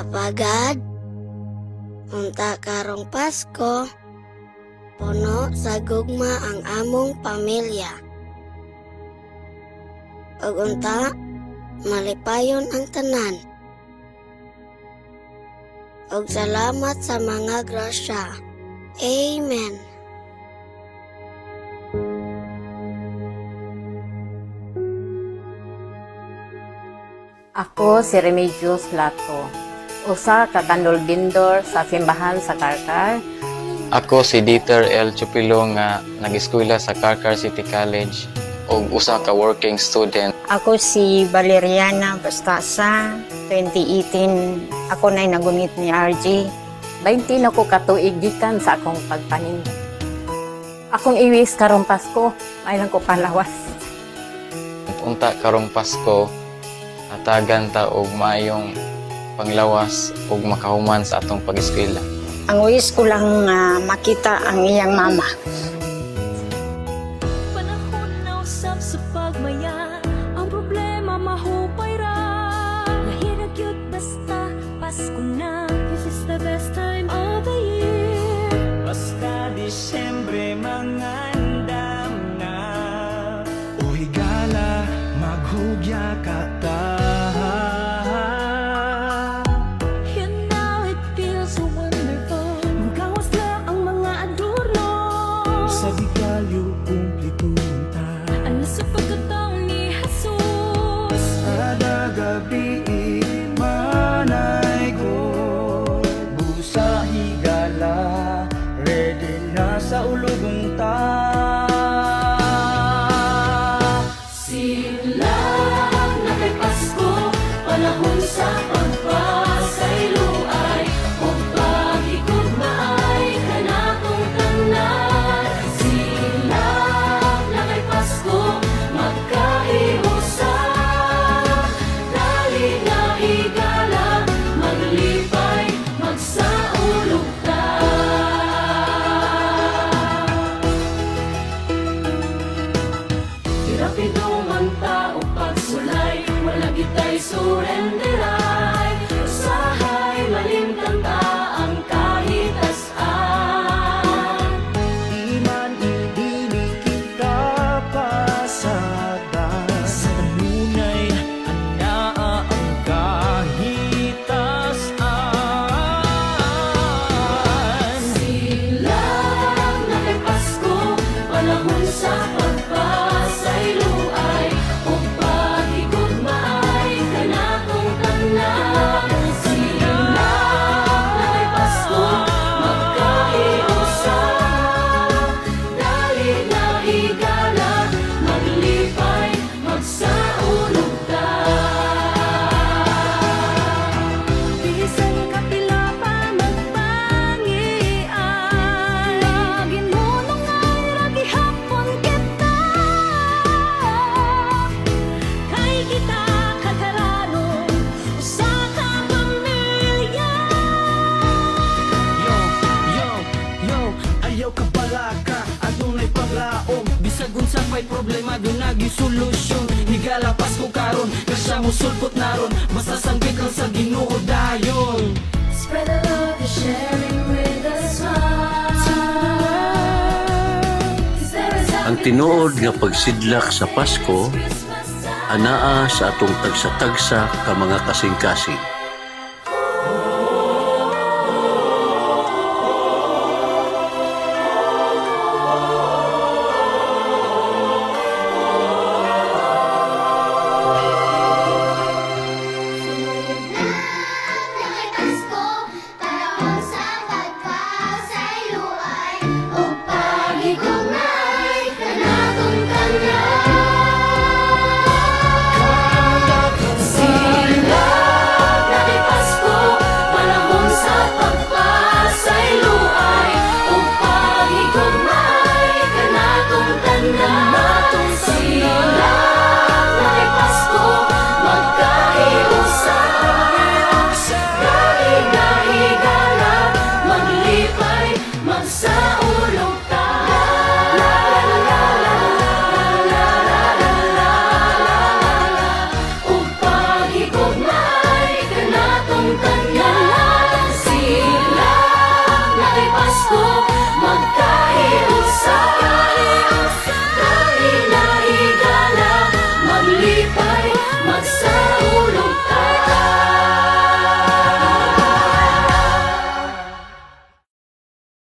Apagad, unta karong Pasko, puno sa gugma ang among pamilya. Ug unta, malipayon ang tanan. Ug salamat sa mga grasya. Amen. Ako si Remedios Lato, usa ka kandol-bindor sa simbahan sa Carcar. Ako si Dieter L. Chupilo nga nag-eskwela sa Carcar City College ug usa ka working student. Ako si Valeriana Bastasa, 2018. Ako na'y nagunit ni RJ. 20 na ko katuig gikan sa akong pagpaninda. Akong iwis karong Pasko, ay lang ko palawas. Unta karong Pasko, atagan ta og maayong panglawas ug makahuman sa atong pag-eskwela. Ang wish ko lang makita ang iyang mama. Panahon na usap sa pagmaya, ang problema mahupay ra. Lahirag yun basta Pasko na. This is the best time of the year. Basta Disyembre mangandam na. O higala, maghugya ka ta. Sa dikalyo kumplitong Alas sa pagkataon ni Jesus. kada gabi manay ko. Busa higala, ready na sa ulugon ta. Silang na kay Pasko, panahon sa pagpasaylo ay ug pagigugmaay kanatong tanan. Silang na kay Pasko, magkaiusap, dali na higala, maglipay, magsaulog ta. Rapido man tao pagsulay, wala gitay surenderay. Usahay malimtan ta ang kahitasan. Di man idili kita pasada. Sa tanunay, anaa ang kahitasan. Silang na kay Pasko, panahon sa pagpasaylo ay ug pagigugmaay kanatong tanan. Silang na kay Pasko, magkaiusap, dali na higala, maglipay, magsaulog ta. Bisan kapila pa magpangian, ginunong ay ragihapon kita. Kay kita kagaranon, usa ka pamilya. Ayaw ka palaka, adunay paglaom. Bisag unsa pa'y problema, doon nag-solusyon. Higala Pasko karon, kasya mo sulpot naron. Basta sanggit lang sa Ginoo dayon. Spread the love you're sharing with a smile. 'Cause there is Ang tinuod nga pagsidlak sa Pasko, anaa sa atong tagsa-tagsa ka mga kasing-kasing.